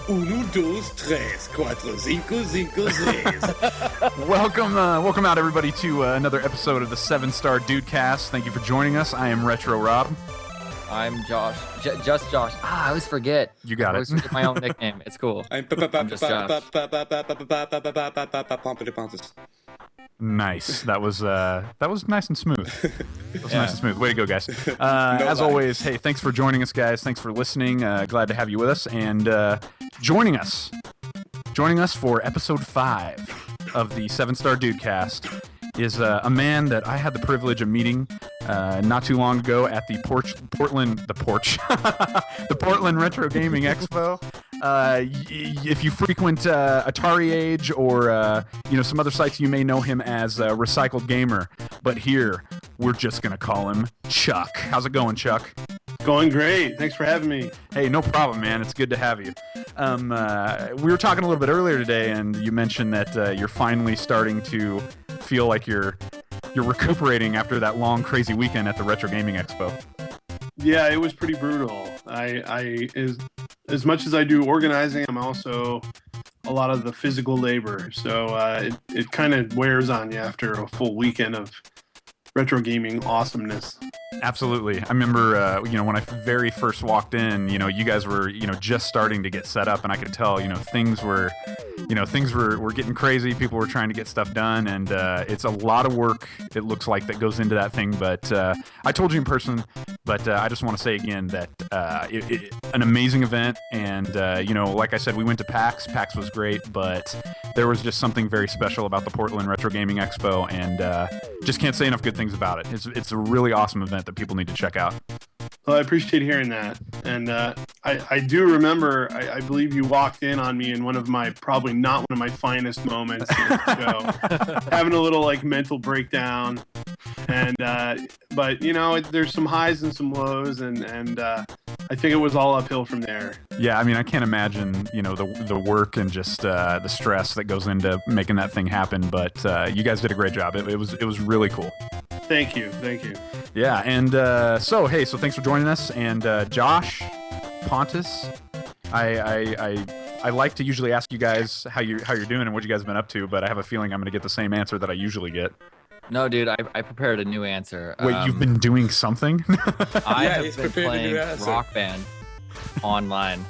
Uno, dos, tres, cuatro, cinco, cinco, seis. Welcome out everybody to another episode of the 7-Star DudeCast. Thank you for joining us. I am Retro Rob. I'm Josh. Just Josh. I always forget. You got it. I always forget my own nickname. It's cool. I'm just Josh. Nice. That was nice and smooth. That was nice and smooth. Way to go, guys. As always, hey, thanks for joining us, guys. Thanks for listening. Glad to have you with us. And joining us for episode 5 of the 7-Star DudeCast is a man that I had the privilege of meeting not too long ago at the Portland Retro Gaming Expo. If you frequent Atari Age or some other sites, you may know him as Recycled Gamer. But here, we're just gonna call him Chuck. How's it going, Chuck? Going great. Thanks for having me. Hey, no problem, man. It's good to have you. We were talking a little bit earlier today, and you mentioned that you're finally starting to feel like you're recuperating after that long, crazy weekend at the Retro Gaming Expo. Yeah, it was pretty brutal. I as much as I do organizing, I'm also a lot of the physical labor. So it kind of wears on you after a full weekend of retro gaming awesomeness. Absolutely. I remember, when I very first walked in, you guys were, just starting to get set up, and I could tell, things were getting crazy. People were trying to get stuff done, and it's a lot of work, it looks like, that goes into that thing. But I told you in person, but I just want to say again that an amazing event, and, like I said, we went to PAX. PAX was great, but there was just something very special about the Portland Retro Gaming Expo, and just can't say enough good things about it. It's a really awesome event that people need to check out. Well, I appreciate hearing that. And I do remember, I believe you walked in on me in probably not one of my finest moments in the show, having a little mental breakdown. And but there's some highs and some lows, and I think it was all uphill from there. Yeah, I mean, I can't imagine the work and just the stress that goes into making that thing happen. But you guys did a great job. It was really cool. Thank you. Yeah, and so thanks for joining us. And Josh, Pontus, I like to usually ask you guys how you're doing and what you guys have been up to, but I have a feeling I'm going to get the same answer that I usually get. No, dude, I prepared a new answer. Wait, you've been doing something? I have been playing Rock Band online.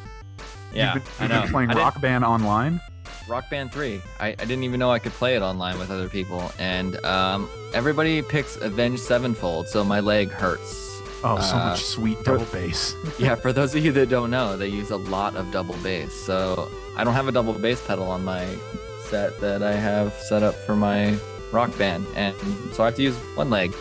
Yeah, you've been playing Rock Band online? Rock Band 3. I didn't even know I could play it online with other people. And everybody picks Avenged Sevenfold, so my leg hurts. Oh, so much sweet double bass. Yeah, for those of you that don't know, they use a lot of double bass. So I don't have a double bass pedal on my set that I have set up for my Rock Band, and so I have to use one leg.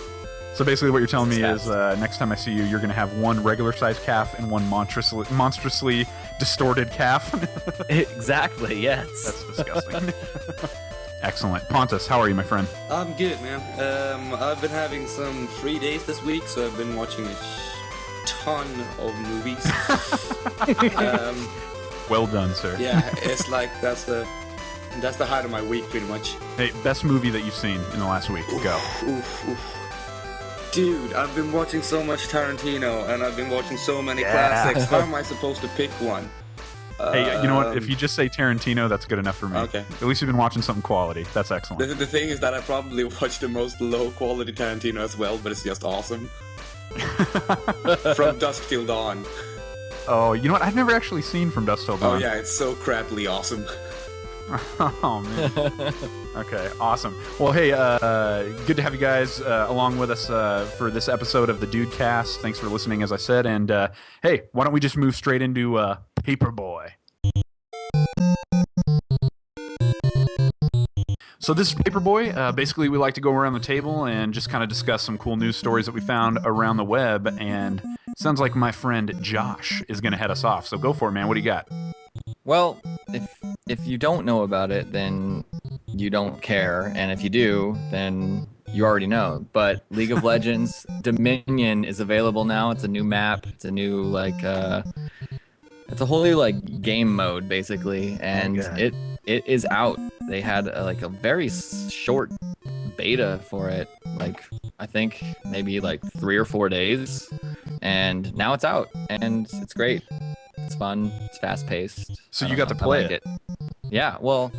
So basically what you're telling me is next time I see you, you're going to have one regular-sized calf and one monstrously distorted calf? Exactly, yes. That's disgusting. Excellent. Pontus, how are you, my friend? I'm good, man. I've been having some free days this week, so I've been watching a ton of movies. Well done, sir. Yeah, it's like that's the height of my week, pretty much. Hey, best movie that you've seen in the last week. Go. Oof. Dude, I've been watching so much Tarantino, and I've been watching so many classics. How am I supposed to pick one? Hey, you know what? If you just say Tarantino, that's good enough for me. Okay. At least you've been watching something quality. That's excellent. The thing is that I probably watched the most low-quality Tarantino as well, but it's just awesome. From Dusk Till Dawn. Oh, you know what? I've never actually seen From Dusk Till Dawn. Oh yeah, it's so crappily awesome. Oh, man. Okay, awesome. Well, hey, good to have you guys along with us for this episode of the DudeCast. Thanks for listening, as I said. And, hey, why don't we just move straight into Paperboy? So this is Paperboy. Basically, we like to go around the table and just kind of discuss some cool news stories that we found around the web. And it sounds like my friend Josh is going to head us off. So go for it, man. What do you got? Well, if you don't know about it, then you don't care, and if you do, then you already know. But League of Legends Dominion is available now. It's a new map. It's a new it's a whole new game mode basically, and it is out. They had a very short beta for it, I think maybe 3 or 4 days, and now it's out, and it's great. It's fun. It's fast paced. So you got to play it. Yeah. Well,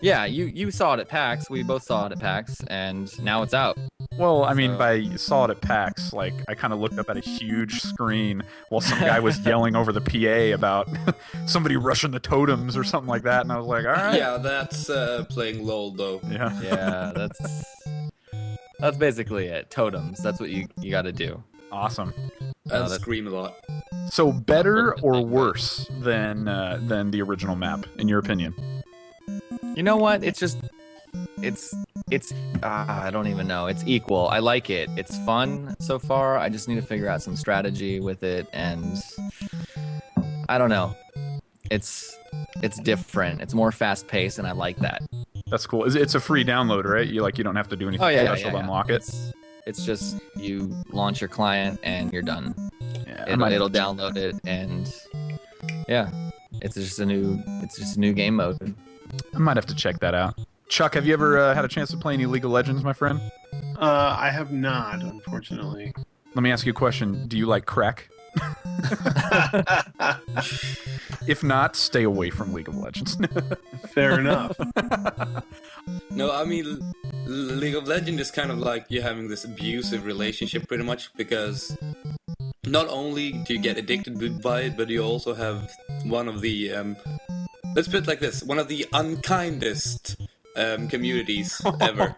yeah. You saw it at PAX. We both saw it at PAX, and now it's out. Well, I mean, by saw it at PAX, like I kind of looked up at a huge screen while some guy was yelling over the PA about somebody rushing the totems or something like that, and I was like, all right. Yeah, that's playing LOL though. Yeah. Yeah. That's basically it. Totems. That's what you got to do. Awesome. And scream a lot. So better or worse than the original map, in your opinion? You know what? It's just, it's I don't even know. It's equal. I like it. It's fun so far. I just need to figure out some strategy with it, and I don't know. It's different. It's more fast paced, and I like that. That's cool. It's a free download, right? You don't have to do anything special to unlock it. It's just you launch your client and you're done. Yeah, It'll download it, and yeah, it's just a new game mode. I might have to check that out. Chuck, have you ever had a chance to play any League of Legends, my friend? I have not, unfortunately. Let me ask you a question. Do you like crack? If not, stay away from League of Legends. Fair enough. No, I mean, League of Legends is kind of like you're having this abusive relationship pretty much, because not only do you get addicted by it, but you also have one of the, let's put it like this, one of the unkindest communities ever.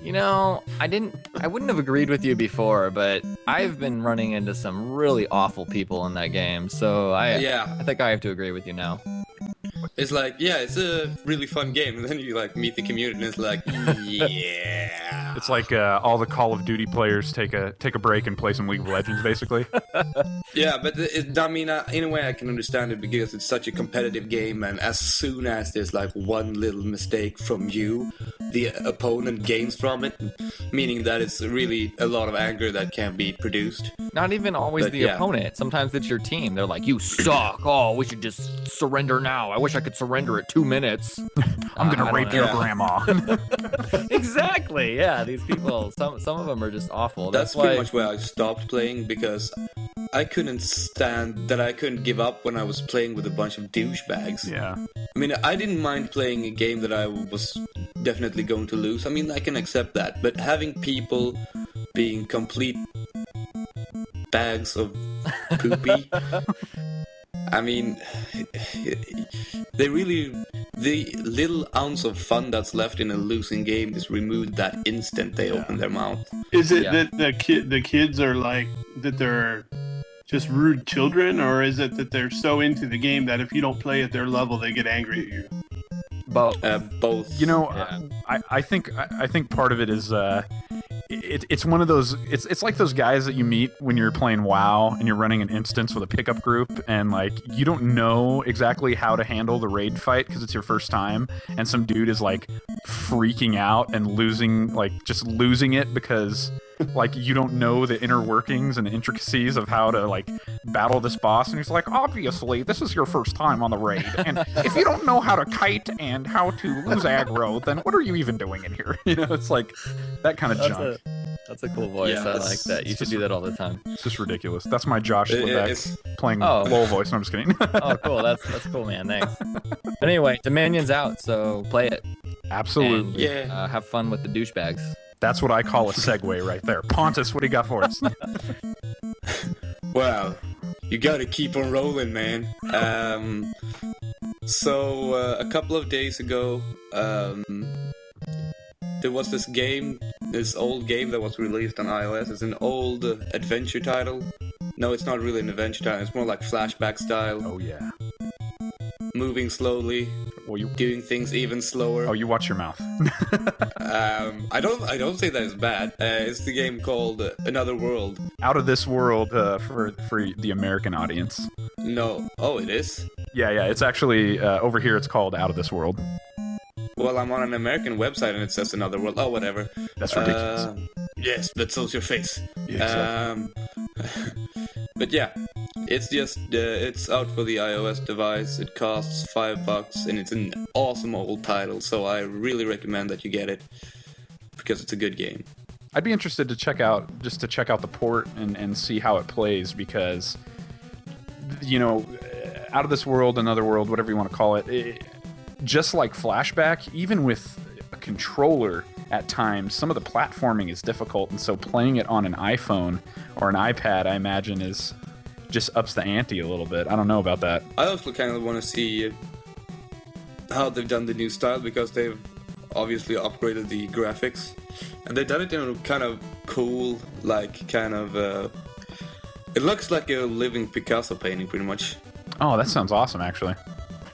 You know, I wouldn't have agreed with you before, but I've been running into some really awful people in that game, so I think I have to agree with you now. It's like, yeah, it's a really fun game, and then you like meet the community, and it's like, yeah. It's like all the Call of Duty players take a break and play some League of Legends, basically. Yeah, but I mean, in a way, I can understand it because it's such a competitive game, and as soon as there's like one little mistake from you, the opponent gains from it, meaning that it's really a lot of anger that can be produced. Not even always the opponent. Sometimes it's your team. They're like, you suck. Oh, we should just surrender now. I wish I could surrender at 2 minutes. I'm going to rape your grandma. Exactly. Yeah, these people, some of them are just awful. That's pretty much where I stopped playing, because I couldn't stand that I couldn't give up when I was playing with a bunch of douchebags. Yeah. I mean, I didn't mind playing a game that I was definitely going to lose. I mean, I can accept that. But having people being complete bags of poopy, I mean, the little ounce of fun that's left in a losing game is removed that instant they open their mouth. Is it that the kids are like, that they're just rude children, or is it that they're so into the game that if you don't play at their level, they get angry at you? Both. You know, I think part of it is it's one of those, it's like those guys that you meet when you're playing WoW and you're running an instance with a pickup group, and like you don't know exactly how to handle the raid fight because it's your first time, and some dude is like freaking out and losing it because like you don't know the inner workings and the intricacies of how to like battle this boss, and he's like, obviously this is your first time on the raid, and if you don't know how to kite and how to lose aggro, then what are you even doing in here? You know, it's like that kind of junk. That's a cool voice. Yeah, I like that. You should do that all the time. It's just ridiculous. That's my Josh Lebeck playing Oh. LOL voice. No, I'm just kidding. Oh, cool. That's cool, man. Thanks. But anyway, Dominion's out, so play it. Absolutely. And, have fun with the douchebags. That's what I call a segue right there. Pontus, what do you got for us? Well, you gotta keep on rolling, man. So a couple of days ago, there was this old game that was released on iOS. It's an old adventure title. No, it's not really an adventure title. It's more like flashback style. Oh yeah. Moving slowly, doing things even slower. Oh, you watch your mouth. I don't say that it's bad. It's the game called Another World. Out of This World for the American audience. No. Oh, it is? Yeah. It's actually over here. It's called Out of This World. Well, I'm on an American website and it says Another World. Oh, whatever. That's ridiculous. Yes, but so's your face. Yeah, But yeah, it's just it's out for the iOS device. It costs $5 and it's an awesome old title. So I really recommend that you get it because it's a good game. I'd be interested to check out the port and see how it plays, because you know, Out of This World, Another World, whatever you want to call it, just like Flashback, even with a controller at times, some of the platforming is difficult, and so playing it on an iPhone or an iPad, I imagine, is just ups the ante a little bit. I don't know about that. I also kind of want to see how they've done the new style, because they've obviously upgraded the graphics, and they've done it in a kind of cool, like kind of it looks like a living Picasso painting pretty much. Oh, that sounds awesome, actually.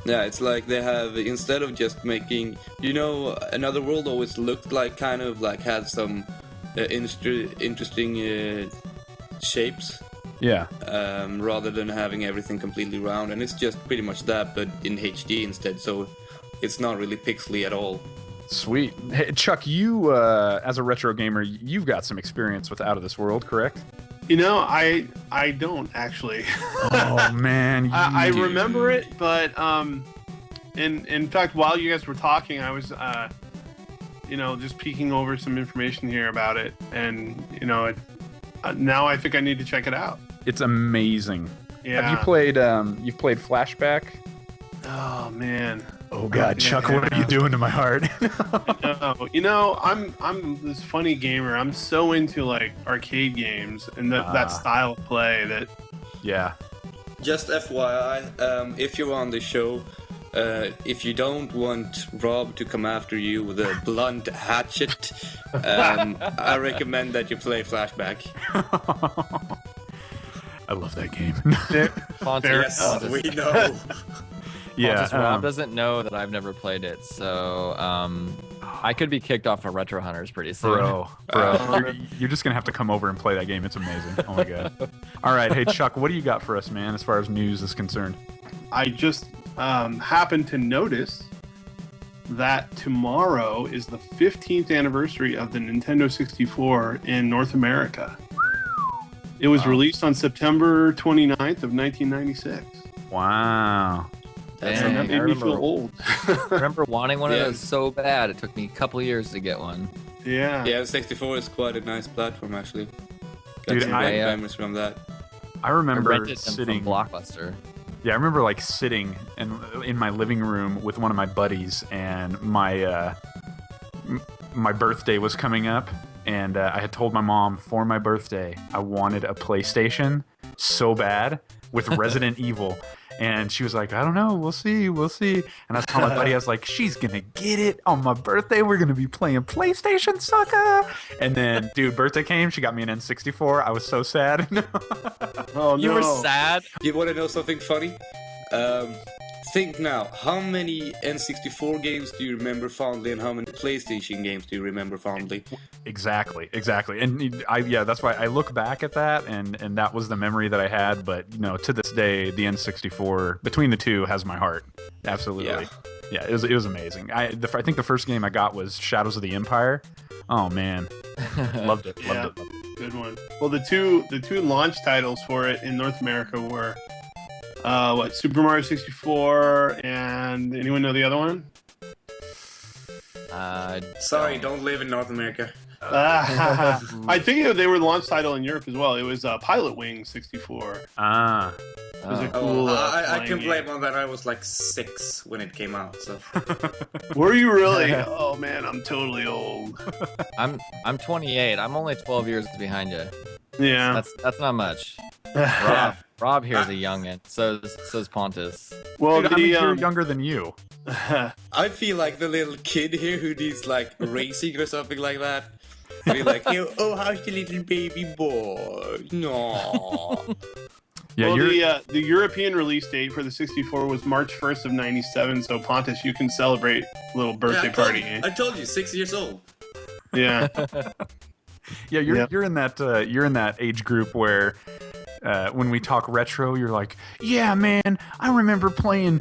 Yeah, it's like they have, instead of just making, Another World always looked like kind of like had some interesting shapes. Yeah. Rather than having everything completely round, and it's just pretty much that, but in HD instead, so it's not really pixely at all. Sweet. Hey, Chuck, you, as a retro gamer, you've got some experience with Out of This World, correct? I don't actually. Oh man, I remember it, but in fact, while you guys were talking, I was just peeking over some information here about it, and now I think I need to check it out. It's amazing. Yeah. Have you played? You've played Flashback? Oh man. Oh God, Chuck, what are you doing to my heart? No, I'm this funny gamer. I'm so into like arcade games and that style of play that. Yeah. Just FYI, if you're on the show, if you don't want Rob to come after you with a blunt hatchet, I recommend that you play Flashback. I love that game. Yes, we know. Yeah, Rob doesn't know that I've never played it, so I could be kicked off of Retro Hunters pretty soon. Bro, you're just gonna have to come over and play that game. It's amazing. Oh my God. All right, hey Chuck, what do you got for us, man? As far as news is concerned, I just happened to notice that tomorrow is the 15th anniversary of the Nintendo 64 in North America. It was released on September 29th of 1996. Wow. That made me feel old. I remember wanting one of those so bad. It took me a couple years to get one. Yeah. Yeah, 64 is quite a nice platform, actually. Got Dude, some great memories from that. I remember rented them sitting from Blockbuster. Yeah, I remember like sitting in my living room with one of my buddies, and my birthday was coming up, and I had told my mom for my birthday I wanted a PlayStation so bad with Resident Evil. And she was like, I don't know, we'll see. And I was telling my buddy, I was like, she's gonna get it on my birthday. We're gonna be playing PlayStation, sucker. And then, dude, birthday came. She got me an N64. I was so sad. Oh no. You were sad? You want to know something funny? Think now, how many N64 games do you remember fondly, and how many PlayStation games do you remember fondly? Exactly. And that's why I look back at that, and that was the memory that I had. But to this day, the N64 between the two has my heart. Absolutely. Yeah, it was amazing. I think the first game I got was Shadows of the Empire. Oh man, loved it. Good one. Well, the two launch titles for it in North America were Super Mario 64, and anyone know the other one? Sorry, don't live in North America. I think they were the launch title in Europe as well. It was Pilot Wing 64. It was a cool. I can blame on that. I was like 6 when it came out. So. Were you really? Oh man, I'm totally old. I'm 28. I'm only 12 years behind you. Yeah, that's not much. Rob here's a youngin'. So's Pontus. Well, dude, you're younger than you. I feel like the little kid here who needs like racing or something like that. Be like, oh, how's the little baby boy? No. Yeah, well, the European release date for the 64 was March 1st of 97. So Pontus, you can celebrate a little birthday party. I told you, 6 years old. Yeah. Yeah, you're in that age group where when we talk retro, you're like, yeah, man, I remember playing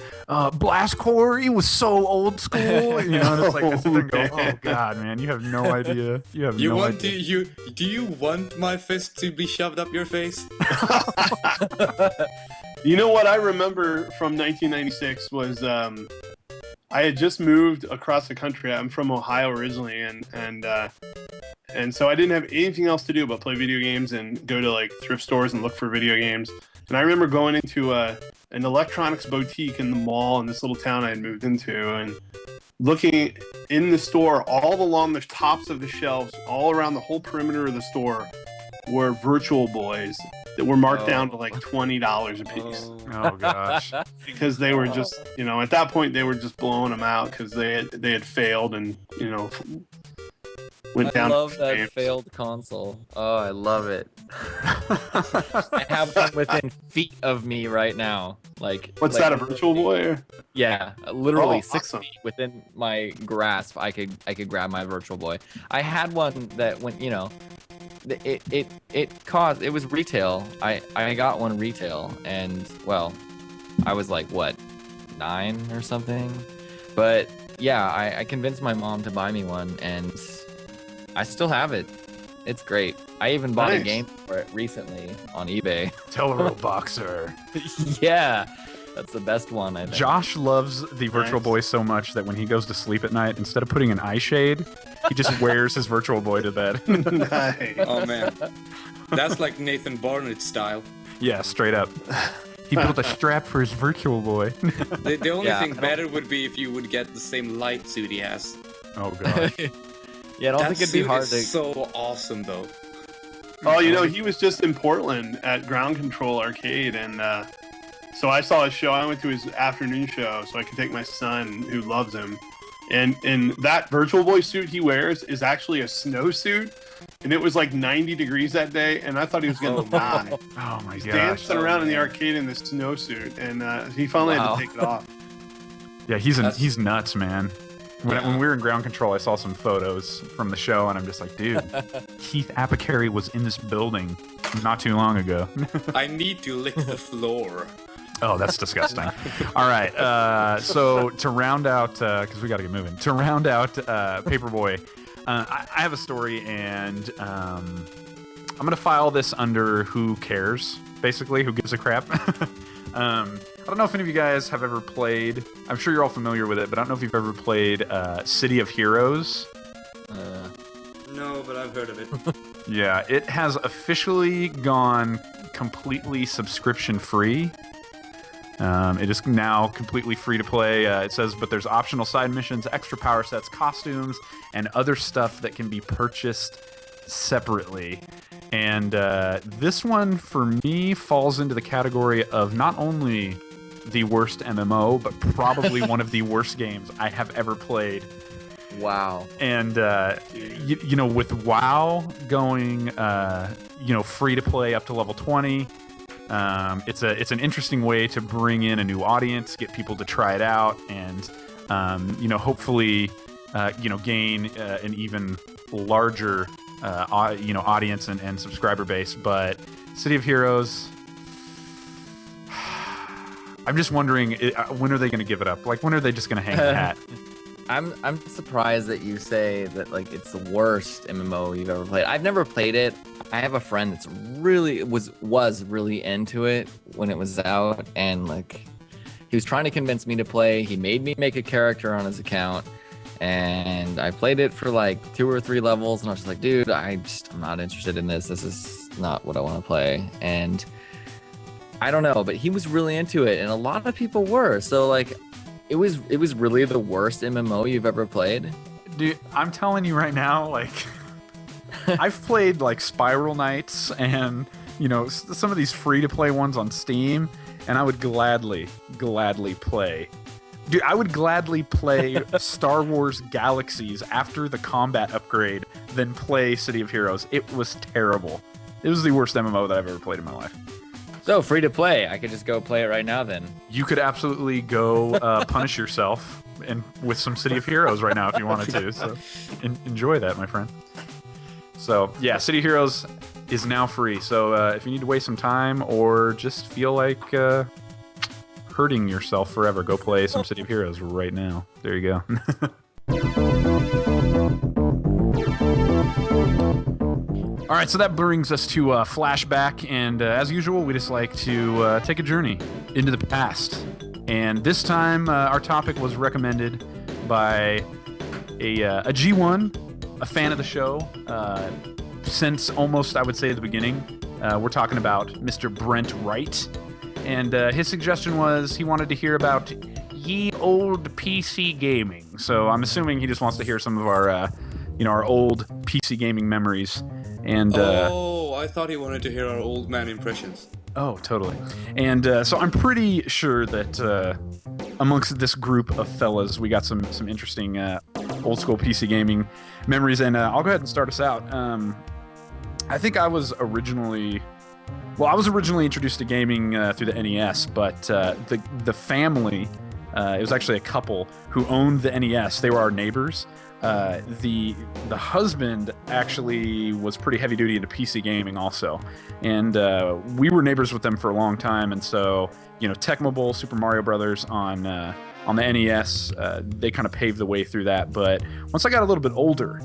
Blast Core. It was so old school. And it's like I sit there and go, oh god, man, you have no idea. Do you want my fist to be shoved up your face? You know what I remember from 1996 was I had just moved across the country. I'm from Ohio originally, and so I didn't have anything else to do but play video games and go to like thrift stores and look for video games. And I remember going into an electronics boutique in the mall in this little town I had moved into, and looking in the store, all along the tops of the shelves, all around the whole perimeter of the store, were Virtual Boys that were marked down to like $20 a piece. Oh gosh. Because they were just, at that point they were just blowing them out because they had failed and went down. I love to that games. failed console. Oh, I love it. I have one within feet of me right now. What's that, a Virtual Boy? Yeah, literally Oh, 6 awesome. feet within my grasp. I could grab my Virtual Boy. I had one that went, it was retail. I got one retail, and well, I was like what, 9 or something. But yeah, I convinced my mom to buy me one, and I still have it. It's great. I even bought a Nice. game for it recently on eBay. Teleroll Boxer. Yeah, that's the best one, I think. Josh loves the Virtual Nice. Boy so much that when he goes to sleep at night, instead of putting an eye shade, he just wears his Virtual Boy to bed. Nice. Oh man, that's like Nathan Barnett style. Yeah, straight up. He built a strap for his Virtual Boy. The only Yeah, thing I don't- better would be if you would get the same light suit he has. Oh god. Yeah, I don't That think it'd be suit hard is to. so awesome though. Oh, he was just in Portland at Ground Control Arcade, and so I saw his show. I went to his afternoon show so I could take my son, who loves him. And that Virtual Boy suit he wears is actually a snowsuit, and it was like 90 degrees that day, and I thought he was going to die. Oh my He's gosh. dancing around in the man. arcade in this snowsuit, and he finally had Wow. to take it off. Yeah, he's nuts, man. When we were in Ground Control, I saw some photos from the show, and I'm just like, dude, Keith Apicary was in this building not too long ago. I need to lick the floor. Oh, that's disgusting. All right, so to round out, because we got to get moving, to round out Paperboy, I have a story, and I'm going to file this under who cares, basically, who gives a crap. I don't know if any of you guys have ever played, I'm sure you're all familiar with it, but I don't know if you've ever played City of Heroes. No, but I've heard of it. Yeah, it has officially gone completely subscription free. It is now completely free to play. It says, but there's optional side missions, extra power sets, costumes, and other stuff that can be purchased separately. And this one, for me, falls into the category of not only the worst MMO, but probably one of the worst games I have ever played. Wow. And with WoW going free to play up to level 20, it's an interesting way to bring in a new audience, get people to try it out, and hopefully gain an even larger audience and subscriber base. But City of Heroes, I'm just wondering, when are they going to give it up? Like, when are they just going to hang the hat? I'm surprised that you say that like it's the worst MMO you've ever played. I've never played it. I have a friend that's really was really into it when it was out, and like he was trying to convince me to play. He made me make a character on his account, and I played it for like 2 or 3 levels, and I was just like, dude, I'm not interested in this. This is not what I want to play. And I don't know, but he was really into it, and a lot of people were. So like, it was really the worst MMO you've ever played. Dude, I'm telling you right now, like, I've played like Spiral Knights and some of these free-to-play ones on Steam, and I would gladly play. Dude, I would gladly play Star Wars Galaxies after the combat upgrade than play City of Heroes. It was terrible. It was the worst MMO that I've ever played in my life. So free to play. I could just go play it right now then. You could absolutely go punish yourself and with some City of Heroes right now if you wanted to. So enjoy that, my friend. So yeah, City of Heroes is now free. So if you need to waste some time or just feel like hurting yourself forever, go play some City of Heroes right now. There you go. All right, so that brings us to flashback, and as usual, we just like to take a journey into the past. And this time, our topic was recommended by a G1, a fan of the show, since almost, I would say, the beginning. We're talking about Mr. Brent Wright. and his suggestion was he wanted to hear about ye old PC gaming. So I'm assuming he just wants to hear some of our, our old PC gaming memories. And I thought he wanted to hear our old man impressions. Oh, totally. And so I'm pretty sure that amongst this group of fellas, we got some interesting old school PC gaming memories. And I'll go ahead and start us out. I think I was originally introduced to gaming through the NES, but the family, it was actually a couple who owned the NES. They were our neighbors. The husband actually was pretty heavy duty into PC gaming also, and we were neighbors with them for a long time. And so, Tecmo Bowl, Super Mario Brothers on the NES, they kind of paved the way through that. But once I got a little bit older,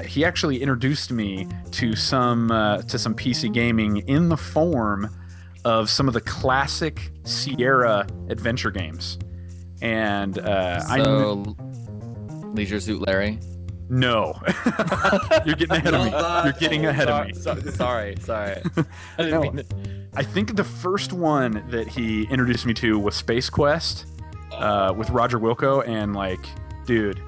he actually introduced me to some PC gaming in the form of some of the classic Sierra adventure games. And Leisure Suit Larry? No. You're getting ahead of me. You're getting ahead of me. Sorry. I didn't mean it. I think the first one that he introduced me to was Space Quest with Roger Wilco, and dude,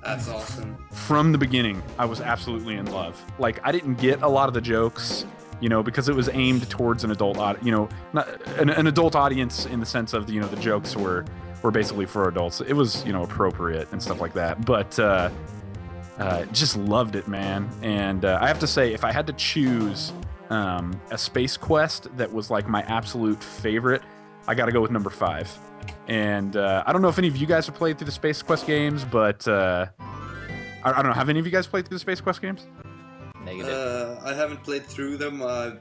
that's awesome. From the beginning, I was absolutely in love. I didn't get a lot of the jokes, because it was aimed towards an adult, not an adult audience in the sense of the jokes were basically for adults. It was, appropriate and stuff like that. But just loved it, man. And I have to say, if I had to choose a Space Quest that was my absolute favorite, I got to go with number 5. And I don't know if any of you guys have played through the Space Quest games, but I don't know. Have any of you guys played through the Space Quest games? Negative. I haven't played through them. I've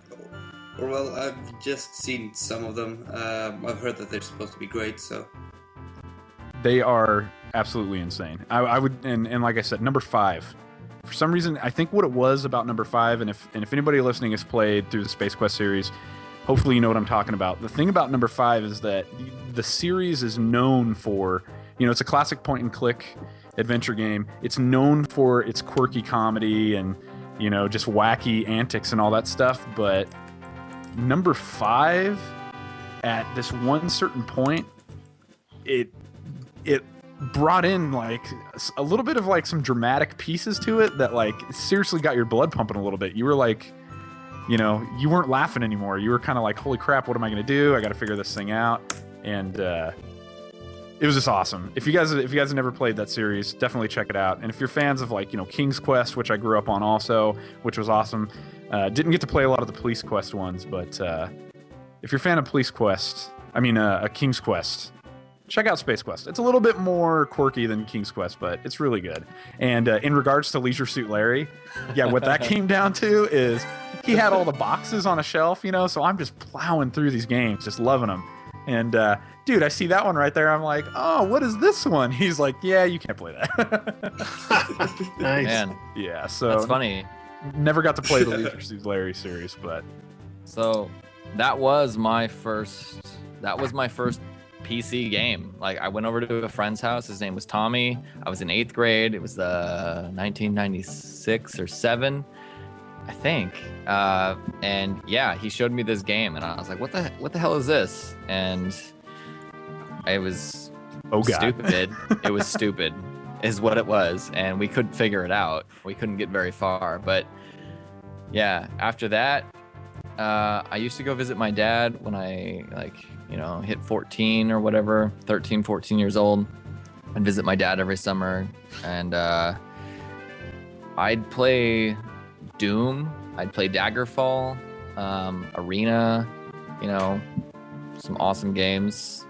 just seen some of them. I've heard that they're supposed to be great, so... They are absolutely insane. I would, and like I said, number 5. For some reason, I think what it was about number 5, and if anybody listening has played through the Space Quest series, hopefully you know what I'm talking about. The thing about number 5 is that the series is known for, it's a classic point-and-click adventure game. It's known for its quirky comedy and, just wacky antics and all that stuff. But number 5, at this one certain point, it brought in a little bit of some dramatic pieces to it that seriously got your blood pumping a little bit. You were you weren't laughing anymore. You were kind of holy crap, what am I going to do? I got to figure this thing out. And it was just awesome. If you guys have never played that series, definitely check it out. And if you're fans of King's Quest, which I grew up on also, which was awesome. Didn't get to play a lot of the Police Quest ones, but if you're a fan of King's Quest, check out Space Quest. It's a little bit more quirky than King's Quest, but it's really good. And in regards to Leisure Suit Larry, yeah, what that came down to is he had all the boxes on a shelf, so I'm just plowing through these games, just loving them. And dude, I see that one right there. I'm like, oh, what is this one? He's like, yeah, you can't play that. Nice. Man, yeah, so that's funny. Never got to play the Leisure Suit Larry series, but So that was my first PC game. I went over to a friend's house. His name was Tommy. I was in 8th grade. It was 1996 or 7, I think. And yeah, he showed me this game, and I was like, "What the hell is this?" And it was stupid. It was stupid, is what it was, and we couldn't figure it out. We couldn't get very far. But yeah, after that, I used to go visit my dad when I hit 14 or whatever, 13, 14 years old. I'd visit my dad every summer, and I'd play Doom, I'd play Daggerfall, Arena, some awesome games.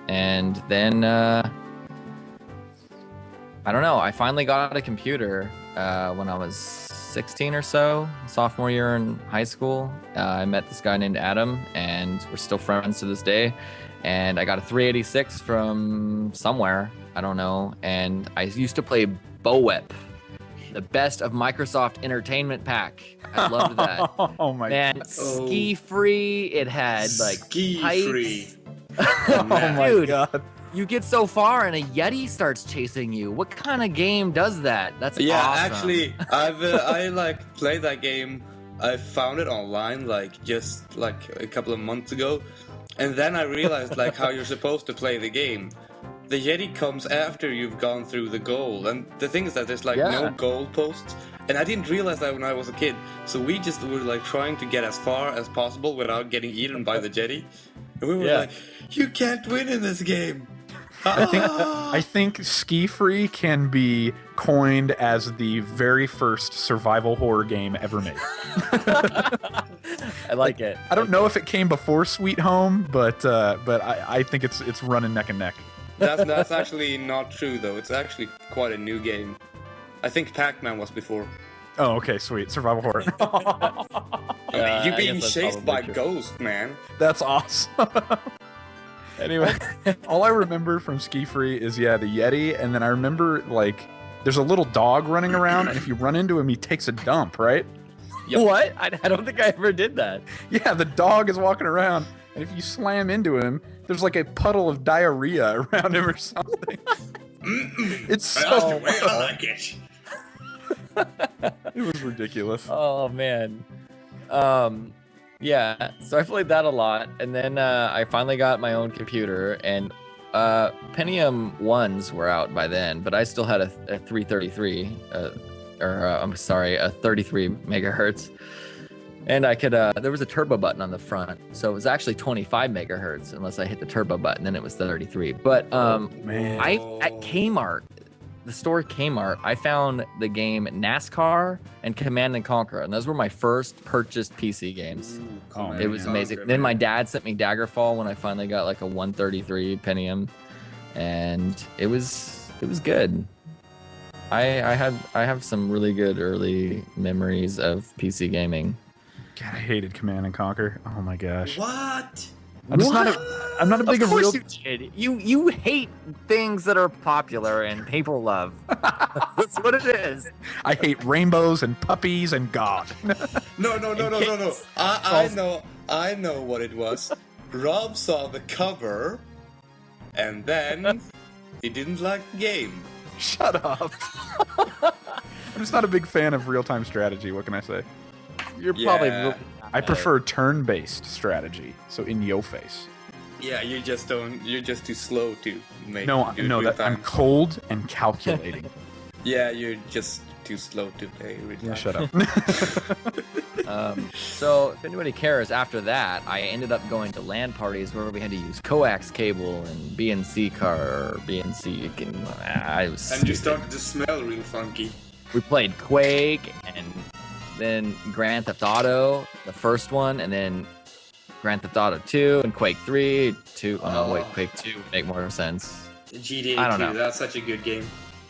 And then, I don't know, I finally got a computer when I was 16 or so, sophomore year in high school. I met this guy named Adam, and we're still friends to this day. And I got a 386 from somewhere, I don't know. And I used to play BOEP, the best of Microsoft Entertainment Pack. I loved that. Oh my God. Ski free. It had ski free. Oh my Dude. God. You get so far and a Yeti starts chasing you. What kind of game does that? That's awesome. Actually, I played that game I found it online like just like a couple of months ago, and then I realized like how you're supposed to play the game. The Yeti comes after you've gone through the goal, and the thing is that there's like no goal posts, and I didn't realize that when I was a kid. So we just were like trying to get as far as possible without getting eaten by the Yeti, and we were like, "You can't win in this game." I think Ski Free can be coined as the very first survival horror game ever made. I like it. I don't know if it came before Sweet Home, but I think it's running neck and neck. That's actually not true though. It's actually quite a new game. I think Pac-Man was before. Oh, okay, sweet. Survival horror. You're being chased by ghosts, man. That's awesome. Anyway, all I remember from Ski Free is the Yeti, and then I remember like there's a little dog running around, and if you run into him, he takes a dump, right? Yep. What? I don't think I ever did that. Yeah, the dog is walking around, and if you slam into him, there's like a puddle of diarrhea around him or something. It's so. That's the way I like it. It was ridiculous. Oh man. Yeah, so I played that a lot, and then I finally got my own computer, and Pentium 1s were out by then, but I still had a 333, a 33 megahertz, and I could, there was a turbo button on the front, so it was actually 25 megahertz, unless I hit the turbo button, then it was 33. But man. at Kmart, the store Kmart, I found the game NASCAR and Command and Conquer, and those were my first purchased PC games. It was amazing. Then my dad sent me Daggerfall when I finally got like a 133 Pentium, and it was good. I have some really good early memories of PC gaming. God, I hated Command and Conquer. Oh my gosh. What? I'm not a big Of course real. you did. You hate things that are popular and people love. That's what it is. I hate rainbows and puppies and God. No. I know what it was. Rob saw the cover, and then he didn't like the game. Shut up. I'm just not a big fan of real-time strategy. What can I say? You're probably. I prefer turn-based strategy. So in your face. Yeah, you just don't. You're just too slow to make. No, real time. I'm cold and calculating. Yeah, you're just too slow to play. Yeah, shut up. So if anybody cares, after that, I ended up going to LAN parties where we had to use coax cable and BNC car or BNC. And you started to smell real funky. We played Quake and then Grand Theft Auto, the first one, and then Grand Theft Auto 2 and Quake 3. Quake 2 would make more sense. GTA I don't 2, know. that's such a good game.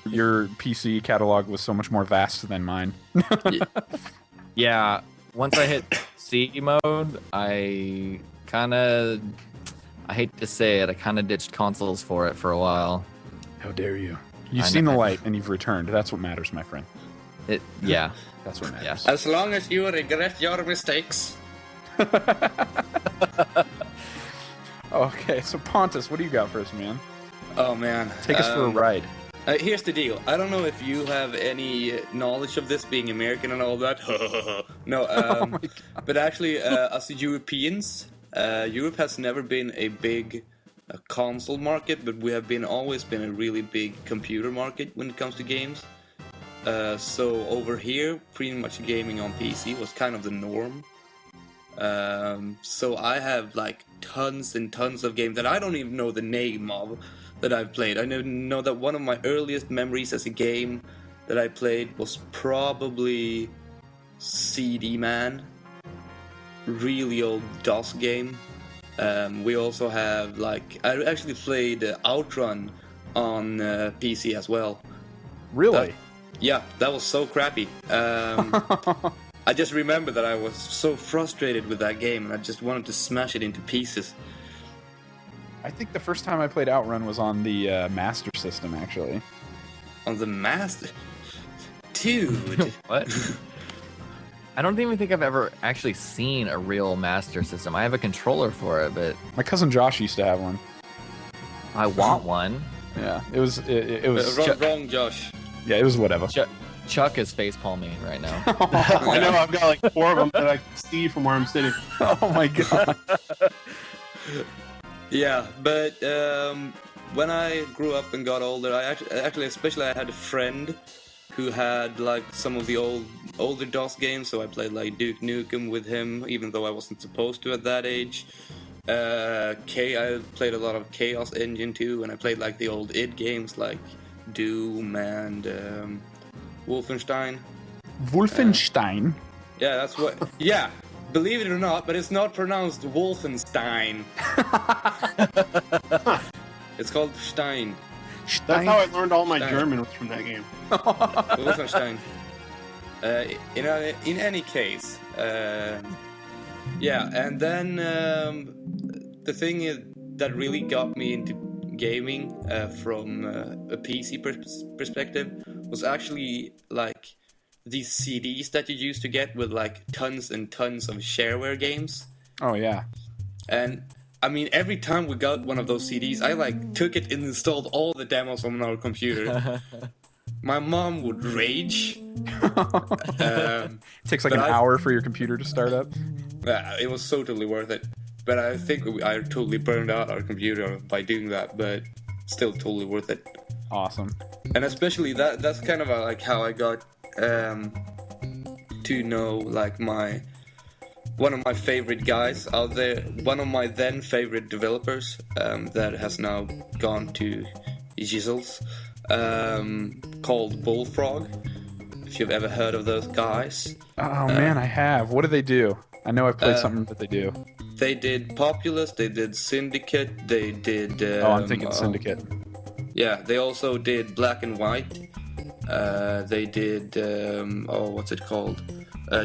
Your PC catalog was so much more vast than mine. Yeah, once I hit C mode, I hate to say it, I kind of ditched consoles for it for a while. How dare you? You've seen the light and you've returned. That's what matters, my friend. Yeah. That's what matters. As long as you regret your mistakes. Okay, so Pontus, what do you got for us, man? Oh man. Take us for a ride. Here's the deal. I don't know if you have any knowledge of this, being American and all that. No, Oh my God. but actually, as Europeans, Europe has never been a big console market, but we have always been a really big computer market when it comes to games. So over here, pretty much gaming on PC was kind of the norm. So I have like tons and tons of games that I don't even know the name of that I've played. I know that one of my earliest memories as a game that I played was probably CD Man, really old DOS game. We also have I actually played Outrun on PC as well. Really? That was so crappy. I just remember that I was so frustrated with that game and I just wanted to smash it into pieces. I think the first time I played Outrun was on the Master System, actually. On the Master? Dude! What? I don't even think I've ever actually seen a real Master System. I have a controller for it, but My cousin Josh used to have one. I want one. Yeah, it was Wrong, Josh. yeah, it was whatever. Chuck is face palming right now. I know I've got like 4 of them that I can see from where I'm sitting. Oh my god. Yeah, but when I grew up and got older, I especially I had a friend who had like some of the older DOS games, so I played like Duke Nukem with him, even though I wasn't supposed to at that age. I played a lot of Chaos Engine too, and I played like the old id games like Doom and Wolfenstein. Wolfenstein. Yeah, that's what. Yeah, believe it or not, but it's not pronounced Wolfenstein. It's called Stein. That's how I learned all my German was from that game. Wolfenstein. In any case, yeah, and then the thing that really got me into gaming from a PC perspective was actually like these CDs that you used to get with like tons and tons of shareware games. Oh yeah. And I mean, every time we got one of those CDs, I like took it and installed all the demos on our computer. My mom would rage. It takes like an hour for your computer to start up. It was totally worth it. But I think I totally burned out our computer by doing that, but still totally worth it. Awesome. And especially that's kind of like how I got to know like one of my favorite guys out there, one of my then favorite developers that has now gone to Jizzles, called Bullfrog. If you've ever heard of those guys. Oh man, I have. What do they do? I know I've played something that they do. They did Populous, they did Syndicate, they did... I'm thinking Syndicate. Yeah, they also did Black and White. They did, what's it called?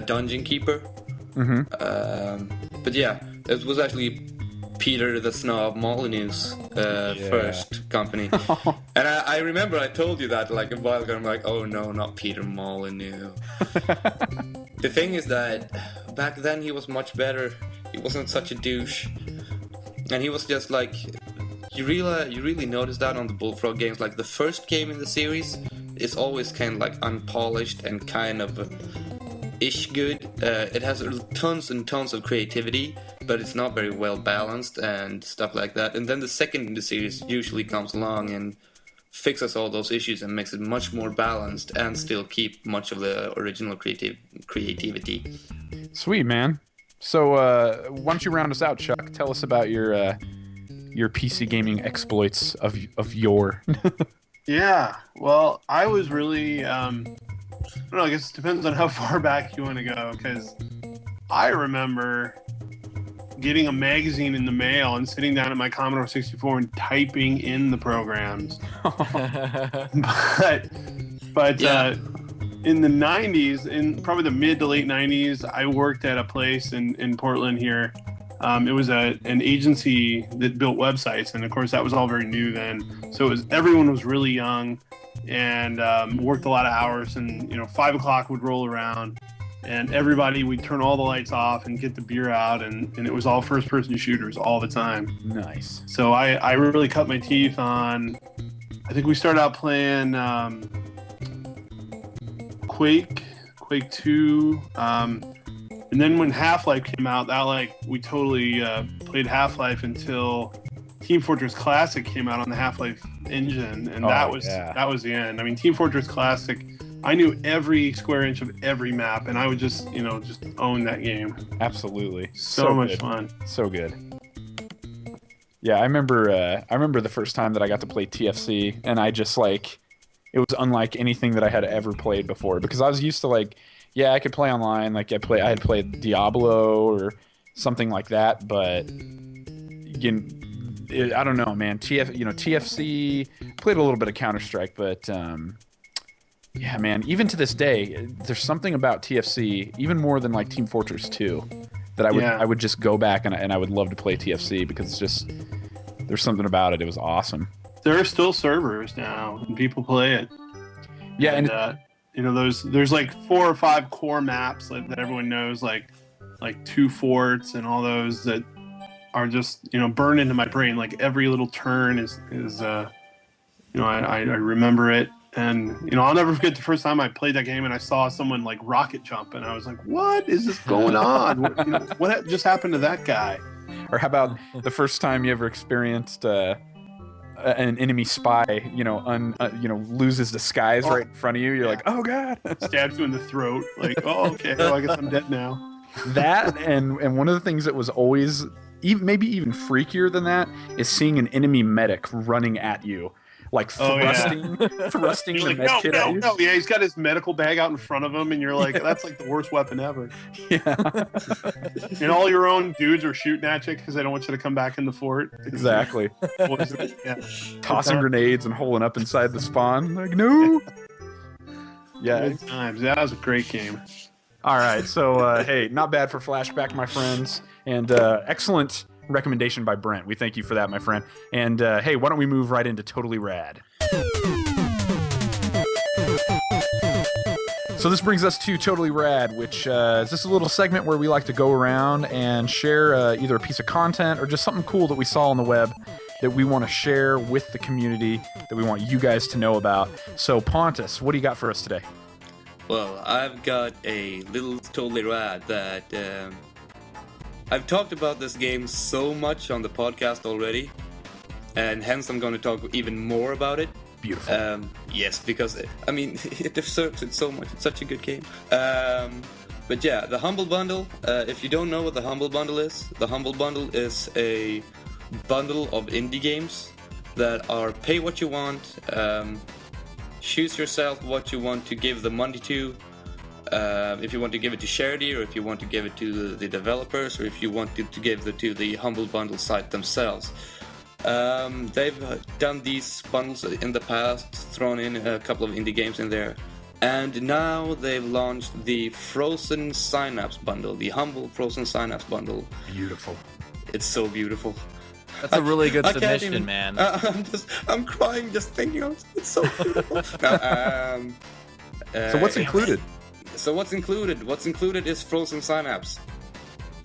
Dungeon Keeper. Mm-hmm. But yeah, it was actually Peter the Snob Molyneux's first company. And I remember I told you that like a while ago. I'm like, oh no, not Peter Molyneux. The thing is that back then he was much better. He wasn't such a douche. And he was just like... You really notice that on the Bullfrog games. Like the first game in the series is always kind of like unpolished and kind of ish good. It has tons and tons of creativity, but it's not very well balanced and stuff like that. And then the second in the series usually comes along and fixes all those issues and makes it much more balanced and still keep much of the original creativity. Sweet, man. So why don't you round us out, Chuck? Tell us about your PC gaming exploits of yore. Yeah, well, I was really, I don't know, I guess it depends on how far back you want to go, because I remember getting a magazine in the mail and sitting down at my Commodore 64 and typing in the programs. But in the 90s, in probably the mid to late 90s, I worked at a place in Portland here. It was an agency that built websites, and of course that was all very new then. So everyone was really young, and worked a lot of hours. And 5 o'clock would roll around, and we'd turn all the lights off and get the beer out, and it was all first-person shooters all the time. Nice. So I really cut my teeth on. I think we started out playing Quake 2. And then when Half-Life came out, we totally played Half-Life until Team Fortress Classic came out on the Half-Life engine, and that was the end. I mean, Team Fortress Classic, I knew every square inch of every map, and I would just own that game. Absolutely. So much fun. So good. Yeah, I remember the first time that I got to play TFC, and I just it was unlike anything that I had ever played before, because I was used to yeah, I could play online. I had played Diablo or something like that, but I don't know, man. TFC, played a little bit of Counter-Strike, but yeah, man. Even to this day, there's something about TFC, even more than Team Fortress 2, that I would just go back and I would love to play TFC, because it's just there's something about it. It was awesome. There are still servers now, and people play it. Yeah, and there's 4 or 5 core maps that everyone knows, like 2 forts and all those that are just burned into my brain. Every little turn is I remember it, And I'll never forget the first time I played that game and I saw someone like rocket jump, and I was like, "What is this going on? What just happened to that guy?" Or how about the first time you ever experienced an enemy spy, lose his disguise right in front of you? You're like, "Oh God!" Stabs you in the throat. Like, "Oh, okay. Well, I guess I'm dead now." That and one of the things that was always maybe even freakier than that is seeing an enemy medic running at you, like thrusting the like, med kit at you. No, yeah, he's got his medical bag out in front of him, and you're like, that's like the worst weapon ever. Yeah. And all your own dudes are shooting at you because they don't want you to come back in the fort. Exactly. Yeah. Tossing grenades and holding up inside the spawn. Like, no. Yeah. Good times. That was a great game. All right, so hey, not bad for flashback, my friends, and excellent recommendation by Brent. We thank you for that, my friend. And hey, why don't we move right into Totally Rad? So this brings us to Totally Rad, which is just a little segment where we like to go around and share either a piece of content or just something cool that we saw on the web that we want to share with the community, that we want you guys to know about. So Pontus, what do you got for us today? Well, I've got a little Totally Rad that I've talked about this game so much on the podcast already, and hence I'm going to talk even more about it. Beautiful. Yes, because it deserves it so much. It's such a good game. But yeah, the Humble Bundle. If you don't know what the Humble Bundle is a bundle of indie games that are pay what you want. Choose yourself what you want to give the money to. If you want to give it to charity, or if you want to give it to the developers, or if you want to give it to the Humble Bundle site themselves. They've done these bundles in the past, thrown in a couple of indie games in there, and now they've launched the Frozen Synapse Bundle, the Humble Frozen Synapse Bundle. Beautiful. It's so beautiful. That's a really good I can't submission, even- man. I'm crying just thinking of it. It's so beautiful. So what's included? So what's included? What's included is Frozen Synapse.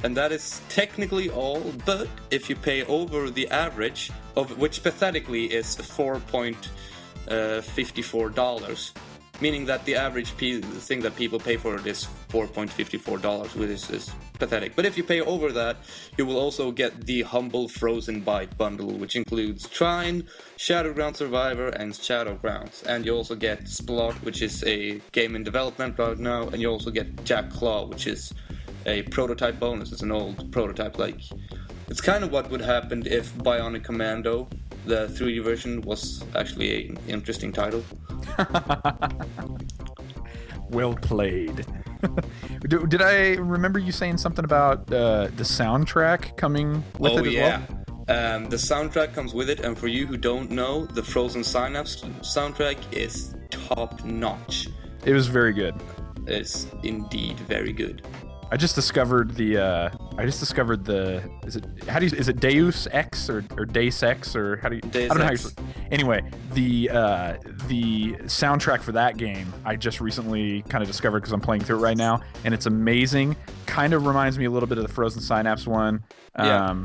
And that is technically all, but if you pay over the average, of which pathetically is $4.54, meaning that the average thing that people pay for it is $4.54, which is pathetic. But if you pay over that, you will also get the Humble Frozen Bite bundle, which includes Trine, Shadowground Survivor, and Shadowgrounds. And you also get Splot, which is a game in development right now, and you also get Jack Claw, which is a prototype bonus. It's an old prototype. It's kind of what would happen if Bionic Commando, the 3D version, was actually an interesting title. Well played. Did I remember you saying something about the soundtrack coming with it as well? The soundtrack comes with it, and for you who don't know, the Frozen Synapse soundtrack is top notch. It was very good. It's indeed very good. I just discovered the is it Deus Ex or Deus Ex, or how do you Deus I don't know how Ex. you anyway, the soundtrack for that game I just recently kind of discovered because I'm playing through it right now, and it's amazing. Kind of reminds me a little bit of the Frozen Synapse one. Yeah.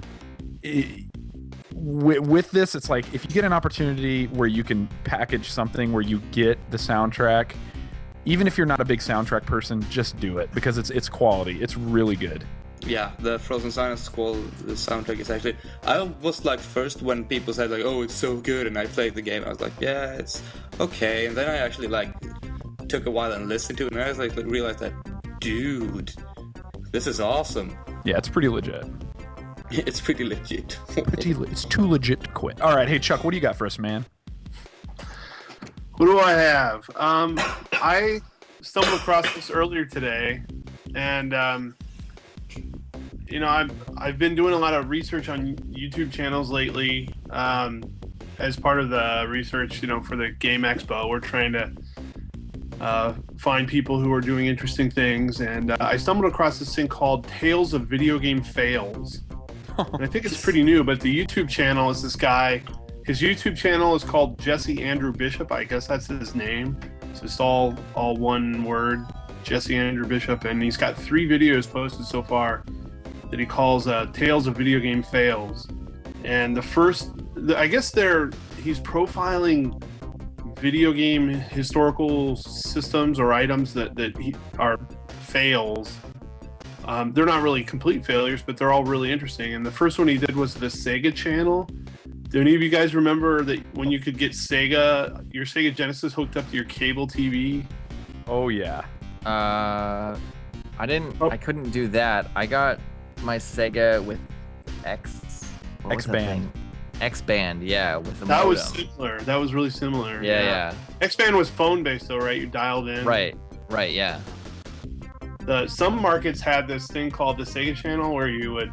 With this, it's like if you get an opportunity where you can package something where you get the soundtrack, even if you're not a big soundtrack person, just do it because it's quality. It's really good. Yeah, the Frozen Synapse the soundtrack is actually... I was like first when people said like, oh, it's so good, and I played the game, I was like, yeah, it's okay. And then I actually took a while and listened to it, and I was like realized that, dude, this is awesome. Yeah, it's pretty legit. It's pretty legit. It's too legit to quit. All right, hey Chuck, what do you got for us, man? What do I have? I stumbled across this earlier today, and I've been doing a lot of research on YouTube channels lately. As part of the research, for the Game Expo, we're trying to find people who are doing interesting things, and I stumbled across this thing called Tales of Video Game Fails. And I think it's pretty new, but the YouTube channel is this guy. His YouTube channel is called Jesse Andrew Bishop. I guess that's his name. It's just all one word, Jesse Andrew Bishop. And he's got 3 videos posted so far that he calls Tales of Video Game Fails. And he's profiling video game historical systems or items that are fails. They're not really complete failures, but they're all really interesting. And the first one he did was the Sega Channel. Do any of you guys remember that when you could get your Sega Genesis hooked up to your cable TV? Oh yeah. I didn't. Oh. I couldn't do that. I got my Sega with X-Band. X-Band, yeah, with the That modem. was similar. That was really similar. Yeah. X-Band was phone based though, right? You dialed in. Right, yeah. Some markets had this thing called the Sega Channel where you would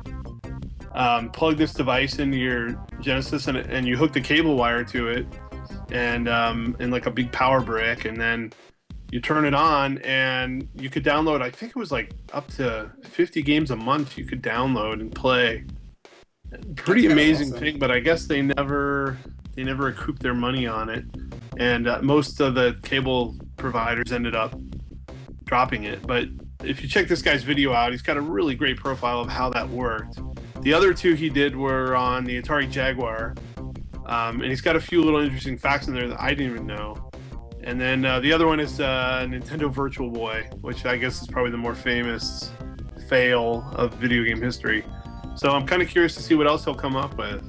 plug this device into your Genesis and you hook the cable wire to it and in like a big power brick, and then you turn it on and you could download, I think it was like up to 50 games a month you could download and play. Pretty amazing thing, but I guess they never recouped their money on it, and most of the cable providers ended up dropping it. But if you check this guy's video out, he's got a really great profile of how that worked. The other two he did were on the Atari Jaguar, and he's got a few little interesting facts in there that I didn't even know. And then the other one is Nintendo Virtual Boy, which I guess is probably the more famous fail of video game history. So I'm kind of curious to see what else he'll come up with.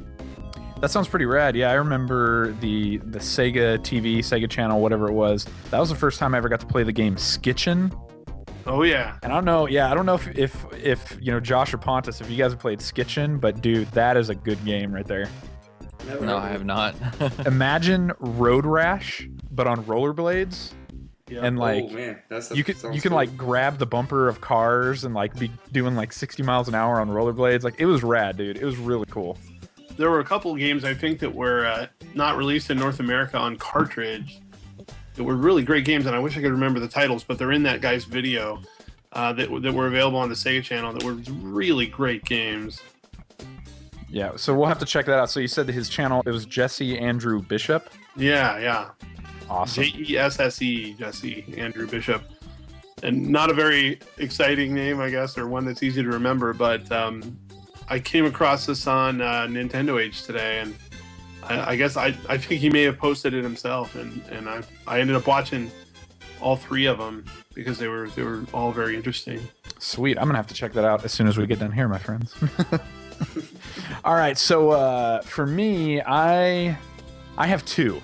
That sounds pretty rad. Yeah, I remember the Sega TV, Sega Channel, whatever it was. That was the first time I ever got to play the game Skitchin. Oh yeah. And I don't know if you know, Josh or Pontus, if you guys have played Skitchin, but dude, that is a good game right there. No, I have not. Imagine Road Rash, but on rollerblades. Yeah. And like, oh, man. you can like grab the bumper of cars and like be doing like 60 miles an hour on rollerblades. Like, it was rad, dude. It was really cool. There were a couple of games I think that were not released in North America on cartridge that were really great games, and I wish I could remember the titles, but they're in that guy's video that were available on the Sega Channel that were really great games. Yeah, so we'll have to check that out. So you said that his channel, it was Jesse Andrew Bishop? Yeah. Awesome. Jesse, Jesse Andrew Bishop. And not a very exciting name, I guess, or one that's easy to remember, but I came across this on Nintendo Age today, and I guess I think he may have posted it himself, and I ended up watching all three of them because they were all very interesting. Sweet. I'm going to have to check that out as soon as we get done here, my friends. All right, so for me, I have two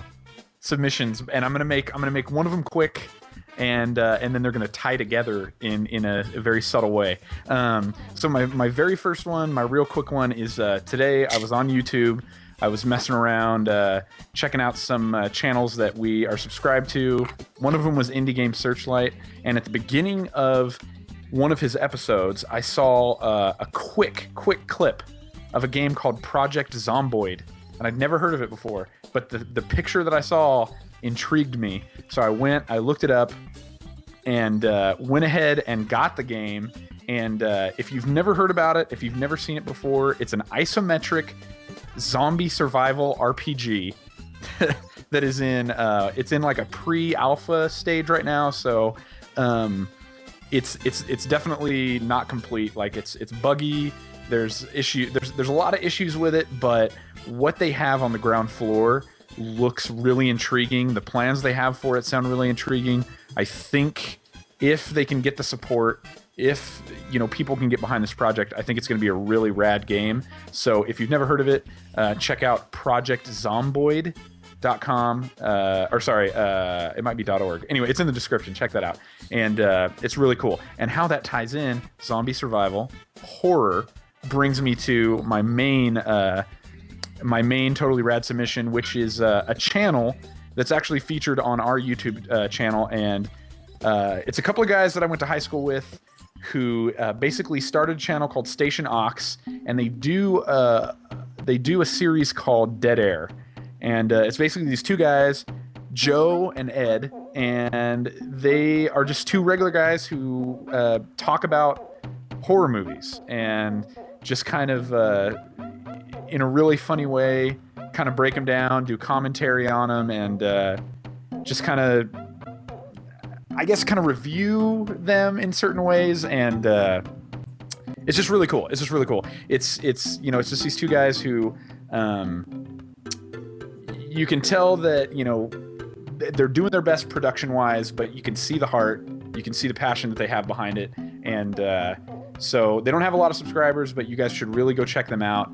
submissions, and I'm gonna make one of them quick, and then they're gonna tie together in a very subtle way. So my very first one, my real quick one, is today I was on YouTube. I was messing around, checking out some channels that we are subscribed to. One of them was Indie Game Searchlight, and at the beginning of one of his episodes, I saw a quick clip of a game called Project Zomboid, and I'd never heard of it before, but the picture that I saw intrigued me. So I looked it up, and went ahead and got the game. And if you've never heard about it, if you've never seen it before, it's an isometric zombie survival RPG that is it's in like a pre-alpha stage right now. So it's definitely not complete. Like, it's buggy. There's a lot of issues with it, but what they have on the ground floor looks really intriguing. The plans they have for it sound really intriguing. I think if they can get the support, if people can get behind this project, I think it's going to be a really rad game. So if you've never heard of it, check out projectzomboid.com, it might be .org. Anyway, it's in the description. Check that out. And it's really cool. And how that ties in, zombie survival, horror, brings me to my main totally rad submission, which is a channel that's actually featured on our YouTube channel. And it's a couple of guys that I went to high school with who basically started a channel called Station Ox, and they do a series called Dead Air. And it's basically these two guys, Joe and Ed, and they are just two regular guys who talk about horror movies and just kind of in a really funny way kind of break them down, do commentary on them, and just kind of, I guess, kind of review them in certain ways. And it's just really cool. It's just these two guys who you can tell that they're doing their best production-wise, but you can see the heart, you can see the passion that they have behind it, and so they don't have a lot of subscribers, but you guys should really go check them out.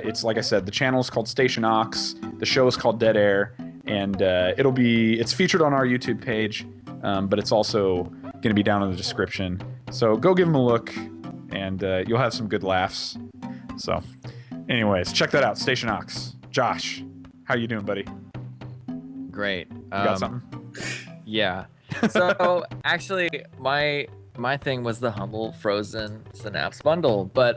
It's like I said, the channel is called Station Ox, the show is called Dead Air, and it's featured on our YouTube page, but it's also going to be down in the description. So go give them a look, and you'll have some good laughs. So, anyways, check that out, Station Ox. Josh, how you doing, buddy? Great. You got something? Yeah. So actually, my thing was the Humble Frozen Synapse bundle, but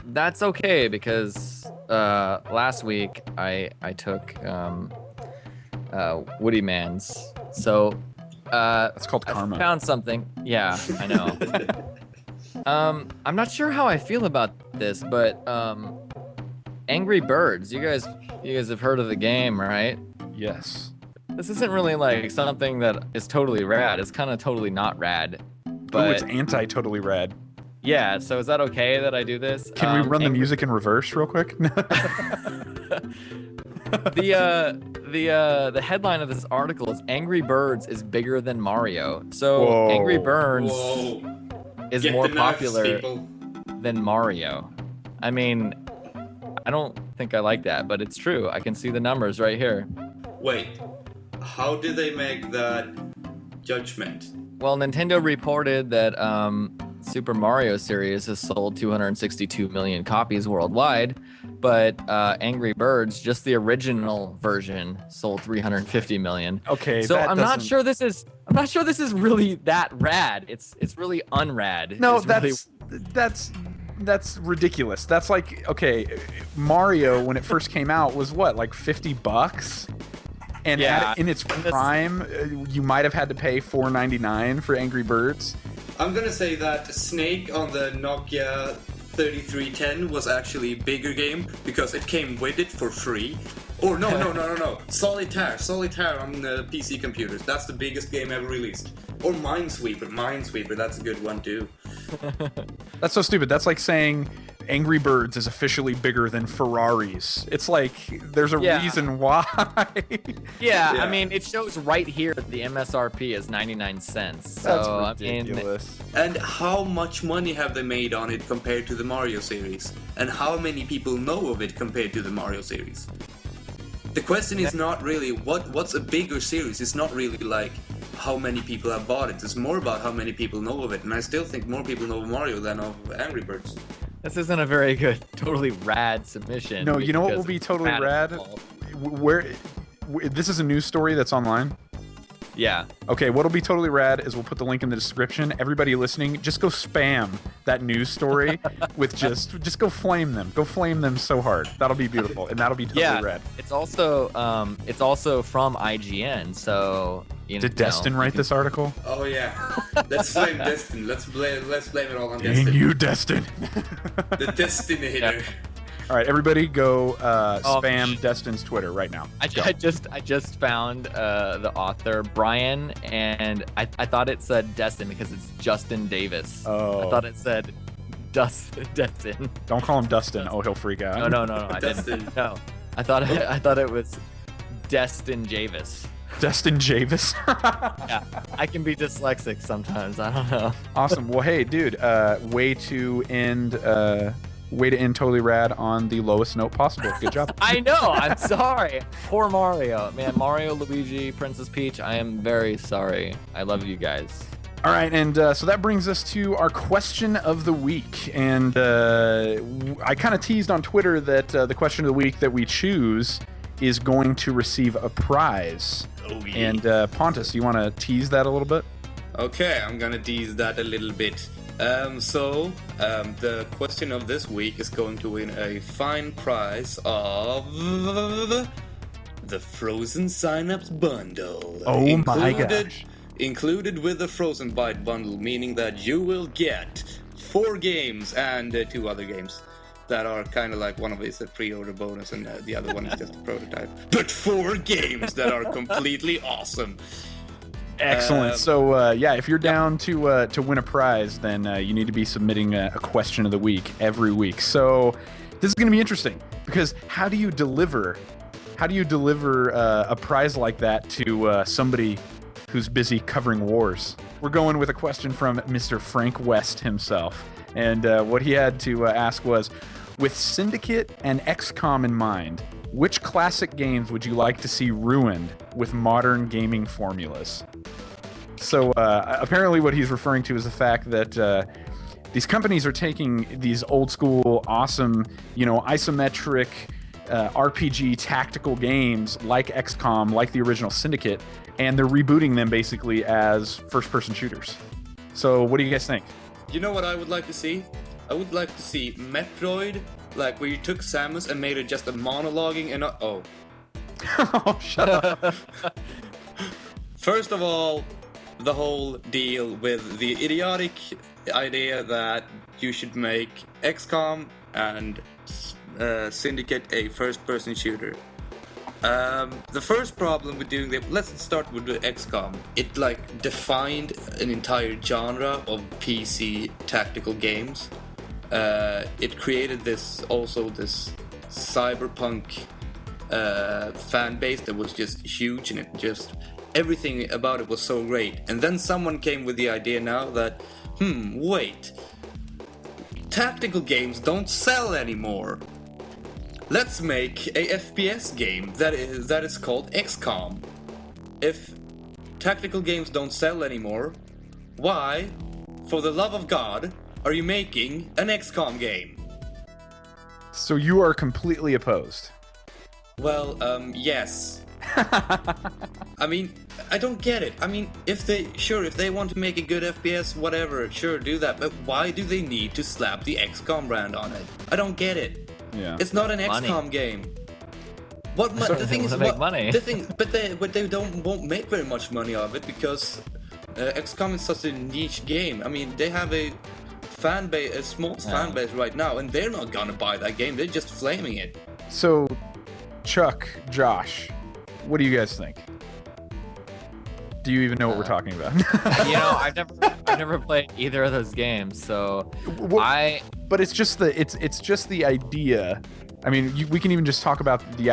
that's okay because last week I took Woody Man's. So It's called karma. I found something. Yeah, I know. I'm not sure how I feel about this, but Angry Birds. You guys have heard of the game, right? Yes. This isn't really like something that is totally rad. It's kind of totally not rad. But Oh, it's anti-totally rad. yeah, so is that okay that I do this? Can we run the music in reverse real quick? The headline of this article is Angry Birds is bigger than Mario. So Whoa. Angry Birds is Get more the knives, popular people. than Mario. I mean, I don't think I like that, but it's true. I can see the numbers right here. Wait, how did they make that judgment? Well, Nintendo reported that Super Mario series has sold 262 million copies worldwide, but Angry Birds, just the original version, sold 350 million. Okay, So that I'm not doesn't- sure this is really that rad. It's really unrad. No, It's really- that's ridiculous. That's like, okay, Mario when it first came out was what, like $50? And Yeah. in its prime, you might have had to pay $4.99 for Angry Birds. I'm gonna say that Snake on the Nokia 3310 was actually a bigger game because it came with it for free. Or no. Solitaire on the PC computers. That's the biggest game ever released. Or Minesweeper, that's a good one too. That's so stupid. That's like saying Angry Birds is officially bigger than Ferraris. It's like there's a Yeah. reason why. yeah, Yeah. I mean, it shows right here that the MSRP is 99 cents. So, That's I mean, ridiculous. And how much money have they made on it compared to the Mario series? And how many people know of it compared to the Mario series? The question is not really what's a bigger series. It's not really like how many people have bought it. It's more about how many people know of it. And I still think more people know of Mario than of Angry Birds. this isn't a very good, totally rad submission. No, you know what because will be it's totally rad? This is a news story that's online. Yeah. Okay, what'll be totally rad is we'll put the link in the description. Everybody listening, just go spam that news story with just go flame them. Go flame them so hard. That'll be beautiful, and that'll be totally Yeah, rad. it's also from IGN, so you Did know, Destin you write can- this article? Oh yeah. Let's blame Destin. Let's blame it all on Dang Destin. you, Destin. The Destinator. Yeah. All right, everybody go spam sh- Destin's Twitter right now. I just found the author Brian, and I thought it said Destin because it's Justin Davis. Oh. I thought it said Destin. Don't call him Dustin. Oh, he'll freak out. No, I Destin. didn't. No, I thought it was Destin Javis. Destin Javis. Yeah, I can be dyslexic sometimes. I don't know. Awesome. Well, hey, dude, way to end totally rad on the lowest note possible. Good job. I know. I'm sorry. Poor Mario. Man, Mario, Luigi, Princess Peach. I am very sorry. I love you guys. All right, and so that brings us to our question of the week. And I kind of teased on Twitter that the question of the week that we choose is going to receive a prize. Oh yeah. And Pontus, you want to tease that a little bit? Okay, I'm gonna tease that a little bit. The question of this week is going to win a fine prize of the Frozen Synapse Bundle. Oh my gosh. Included with the Frozen Byte Bundle, meaning that you will get 4 games and 2 other games that are kind of like, one of it is a pre-order bonus and the other one is just a prototype. But 4 games that are completely awesome. Excellent. So, yeah, if you're down to win a prize, then you need to be submitting a question of the week every week. So this is going to be interesting because how do you deliver how do you deliver a prize like that to somebody who's busy covering wars? We're going with a question from Mr. Frank West himself. And what he had to ask was, with Syndicate and XCOM in mind, which classic games would you like to see ruined with modern gaming formulas? So apparently what he's referring to is the fact that these companies are taking these old school, awesome, isometric RPG tactical games like XCOM, like the original Syndicate, and they're rebooting them basically as first-person shooters. So what do you guys think? You know what I would like to see? I would like to see Metroid, like where you took Samus and made it just a monologuing and oh, Shut up. First of all, the whole deal with the idiotic idea that you should make XCOM and Syndicate a first-person shooter. The first problem with doing that, let's start with the XCOM. It defined an entire genre of PC tactical games. It created this cyberpunk fan base that was just huge, and everything about it was so great. And then someone came with the idea now that, wait, tactical games don't sell anymore. Let's make a FPS game that is called XCOM. If tactical games don't sell anymore, why, for the love of God, are you making an XCOM game? So you are completely opposed. Well, yes. I mean, I don't get it. I mean, if they want to make a good FPS, whatever, sure, do that. But why do they need to slap the XCOM brand on it? I don't get it. Yeah. It's not an Money. XCOM game. The thing is, make money. but they won't make very much money of it because XCOM is such a niche game. I mean, they have a fan base, a small fan base right now, and they're not gonna buy that game. They're just flaming it. So, Chuck, Josh, what do you guys think? Do you even know what we're talking about? I've never played either of those games, so But it's just the idea. I mean, we can even just talk about the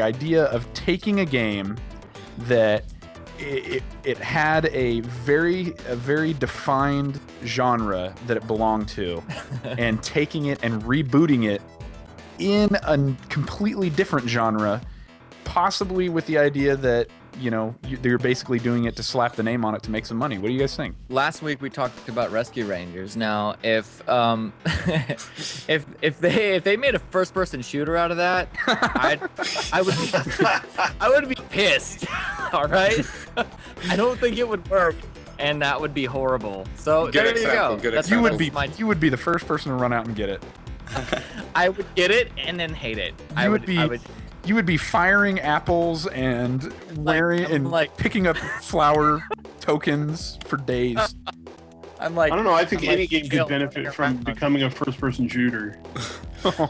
idea of taking a game that it had a very defined genre that it belonged to, and taking it and rebooting it in a completely different genre, possibly with the idea that you're basically doing it to slap the name on it to make some money. What do you guys think? last week we talked about Rescue Rangers. Now, if if they made a first-person shooter out of that, I would be pissed. All right, I don't think it would work, and that would be horrible. So Good there example, you go. good That's example. You would be the first person to run out and get it. I would get it and then hate it. You would be firing apples and picking up flower tokens for days. I'm like, I don't know. I think I'm any like, game could benefit from becoming a first-person shooter.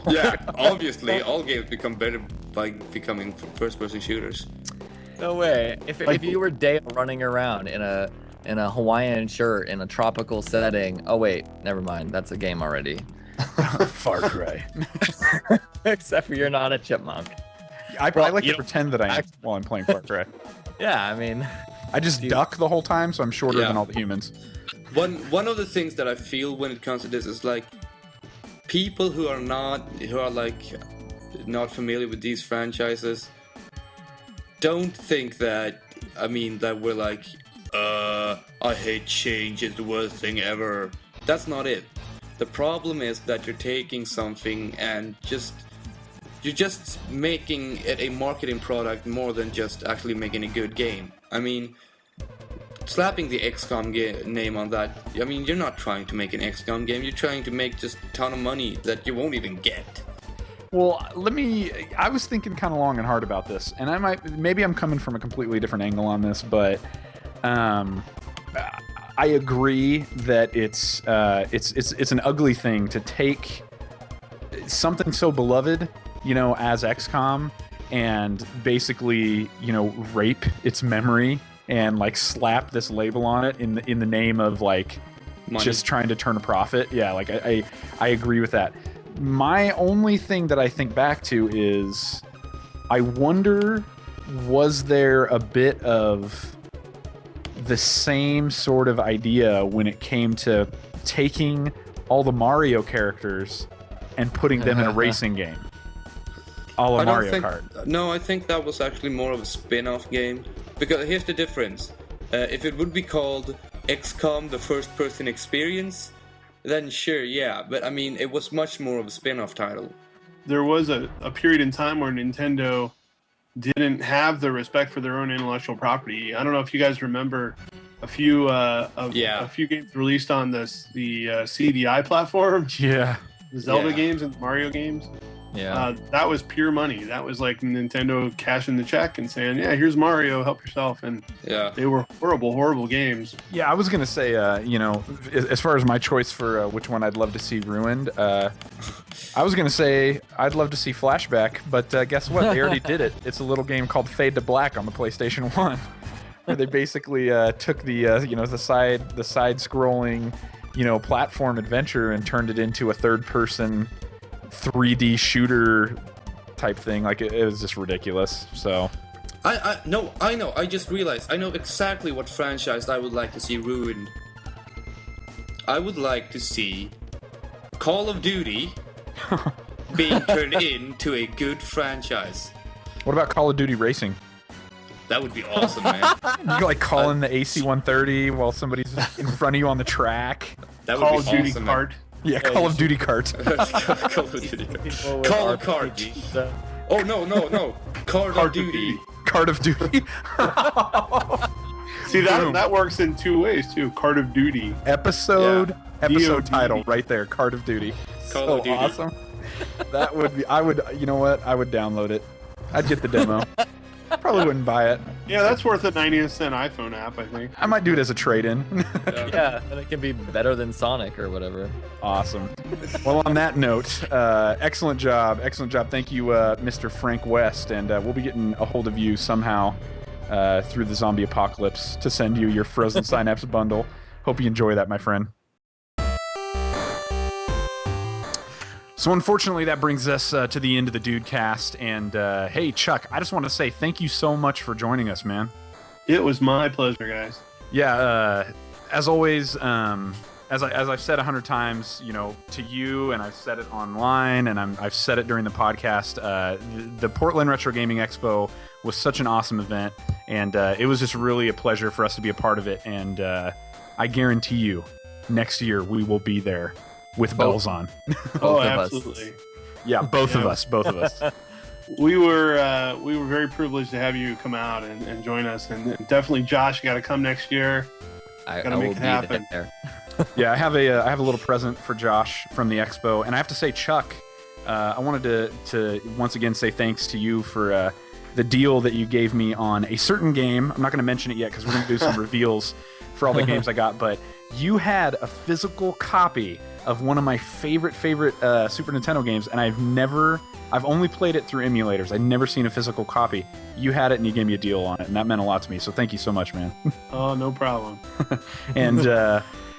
Yeah, obviously, all games become better by becoming first-person shooters. No way. If you were Dale running around in a Hawaiian shirt in a tropical setting. Oh wait, never mind. That's a game already. Far Cry. Except for you're not a chipmunk. I like to pretend that I am while I'm playing Far Cry. Yeah, I mean, I just duck the whole time, so I'm shorter than all the humans. One of the things that I feel when it comes to this is people who are not familiar with these franchises don't think that we're I hate change, it's the worst thing ever. That's not it. The problem is that you're taking something and you're just making it a marketing product more than just actually making a good game. I mean, slapping the XCOM name on that, I mean, you're not trying to make an XCOM game, you're trying to make just a ton of money that you won't even get. Well, I was thinking kind of long and hard about this, and maybe I'm coming from a completely different angle on this, but I agree that it's an ugly thing to take something so beloved, as XCOM, and basically, rape its memory and slap this label on it in the name of money. Just trying to turn a profit. Yeah, I agree with that. My only thing that I think back to is I wonder, was there a bit of the same sort of idea when it came to taking all the Mario characters and putting them in a racing game? A la Mario Kart. No, I think that was actually more of a spin-off game. Because here's the difference. If it would be called XCOM the First Person Experience, then sure, yeah. But I mean, it was much more of a spin-off title. There was a period in time where Nintendo didn't have the respect for their own intellectual property. I don't know if you guys remember a few games released on the CDI platform. Yeah. The Zelda games and the Mario games. Yeah. That was pure money. That was like Nintendo cashing the check and saying, yeah, here's Mario, help yourself. And they were horrible games. Yeah, I was going to say, you know, as far as my choice for which one I'd love to see ruined, I was going to say I'd love to see Flashback, but guess what? They already did it. It's a little game called Fade to Black on the PlayStation 1, where they basically took the, you know, the side-scrolling, you know, platform adventure and turned it into a third-person 3D shooter type thing. Like it was just ridiculous. So I know. I just realized I know exactly what franchise I would like to see ruined. I would like to see Call of Duty being turned into a good franchise. What about Call of Duty Racing? That would be awesome, man. You like call in the AC-130 while somebody's in front of you on the track. That would Call be of Duty awesome, Kart. Yeah, Call of Duty Kart. Call of Duty. Call of Kart. Oh no. Card of Duty. Card of Duty. See that works in two ways too. Card of Duty. Episode DOD. title right there. Card of Duty. Call So of Duty. awesome. That would be. You know what? I would download it. I'd get the demo. Probably wouldn't buy it. Yeah, that's worth a 90-cent iPhone app, I think. I might do it as a trade-in. Yeah, and it can be better than Sonic or whatever. Awesome. Well, on that note, excellent job. Thank you, Mr. Frank West, and we'll be getting a hold of you somehow through the zombie apocalypse to send you your Frozen Synapse bundle. Hope you enjoy that, my friend. So unfortunately, that brings us to the end of the DudeCast. And hey, Chuck, I just want to say thank you so much for joining us, man. It was my pleasure, guys. Yeah, as always, as I've said 100 times, you know, to you, and I've said it online, and I've said it during the podcast. The Portland Retro Gaming Expo was such an awesome event, and it was just really a pleasure for us to be a part of it. And I guarantee you, next year we will be there with bells on. Both of absolutely. us. Yeah, both of us. We were very privileged to have you come out and join us, and definitely, Josh, you got to come next year. I Gotta will make it be happen. there. Yeah, I have a little present for Josh from the expo, and I have to say, Chuck, I wanted to once again say thanks to you for the deal that you gave me on a certain game. I'm not going to mention it yet because we're going to do some reveals for all the games I got, but you had a physical copy of one of my favorite Super Nintendo games, and I've only played it through emulators. I'd never seen a physical copy. You had it, and you gave me a deal on it, and that meant a lot to me. So thank you so much, man. Oh, no problem. And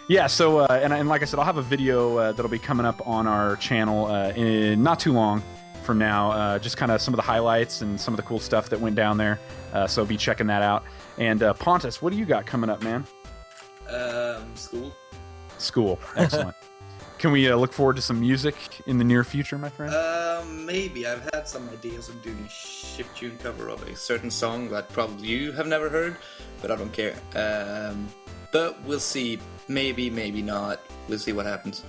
yeah, so and like I said, I'll have a video that'll be coming up on our channel in not too long from now. Just kind of some of the highlights and some of the cool stuff that went down there. So be checking that out. And Pontus, what do you got coming up, man? School. Excellent. Can we look forward to some music in the near future, my friend? Maybe. I've had some ideas of doing a chiptune cover of a certain song that probably you have never heard, but I don't care. But we'll see. Maybe, maybe not. We'll see what happens.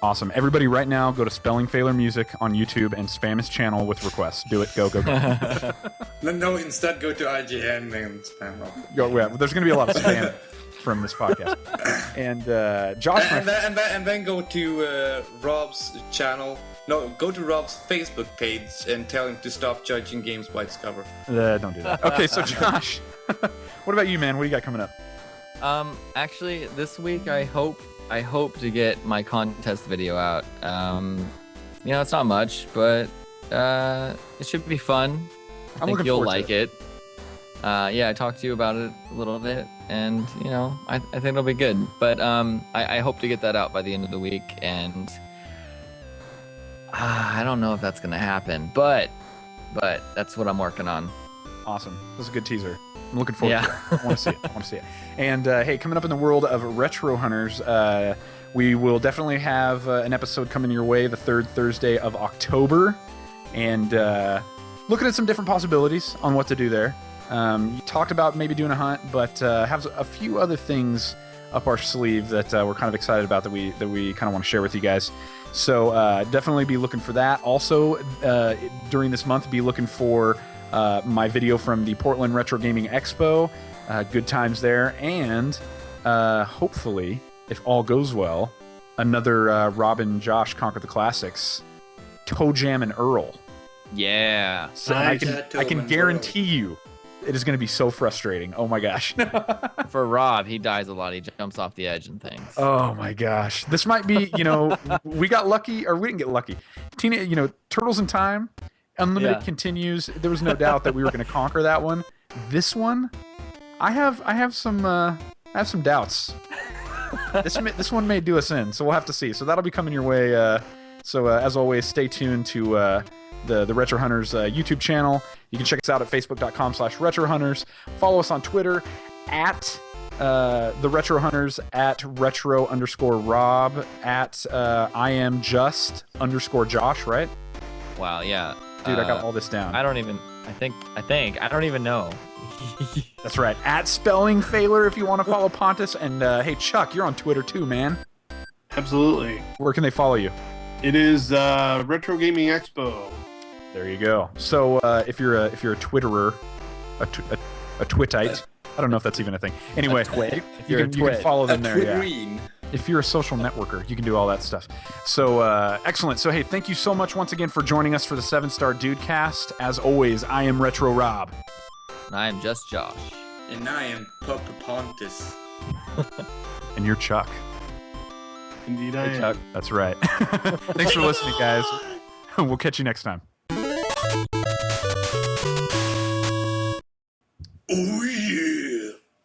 Awesome. Everybody right now, go to Spelling Failure Music on YouTube and spam his channel with requests. Do it. Go. No, instead go to IGN and spam up. Yeah, there's going to be a lot of spam from this podcast. And Josh... And then go to Rob's channel. No, go to Rob's Facebook page and tell him to stop judging games by its cover. Don't do that. Okay, so Josh, what about you, man? What do you got coming up? Actually, this week I hope to get my contest video out. You know, it's not much, but it should be fun. I think you'll like it. Yeah, I talked to you about it a little bit, and you know, I think it'll be good. But I hope to get that out by the end of the week, and I don't know if that's gonna happen. But but that's what I'm working on. Awesome. That was a good teaser. I'm looking forward Yeah. to it. I want to see it. I want to see it. And hey, coming up in the world of Retro Hunters, we will definitely have an episode coming your way the third Thursday of October, and looking at some different possibilities on what to do there. You talked about maybe doing a hunt, but have a few other things up our sleeve that we're kind of excited about that we kind of want to share with you guys. So definitely be looking for that. Also, during this month, be looking for my video from the Portland Retro Gaming Expo. Good times there, and hopefully, if all goes well, another Rob and Josh Conquer the Classics, Toe Jam and Earl. Yeah. So Nice. I can guarantee you, it is going to be so frustrating. Oh my gosh. For Rob, he dies a lot. He jumps off the edge and things. Oh my gosh. This might be, we got lucky, or we didn't get lucky. Turtles in Time, Unlimited continues. There was no doubt that we were going to conquer that one. This one, I have some doubts. This one may do us in, so we'll have to see. So that'll be coming your way. So as always, stay tuned to the Retro Hunters YouTube channel. You can check us out at facebook.com/RetroHunters. Follow us on Twitter at the Retro Hunters, at retro_Rob, at IamJust_Josh, right? Wow, yeah. Dude, I got all this down. I don't even know. That's right. At Spelling Failer if you want to follow Pontus. And hey, Chuck, you're on Twitter too, man. Absolutely. Where can they follow you? It is Retro Gaming Expo. There you go. So if you're a Twitterer, a Twitite, I don't know if that's even a thing. Anyway, you can follow them there. Yeah. If you're a social networker, you can do all that stuff. So excellent. So hey, thank you so much once again for joining us for the 7-Star DudeCast. As always, I am Retro Rob. And I am just Josh. And I am Papa Pontus. And you're Chuck. Indeed, I am. Chuck. That's right. Thanks for listening, guys. We'll catch you next time. Oh,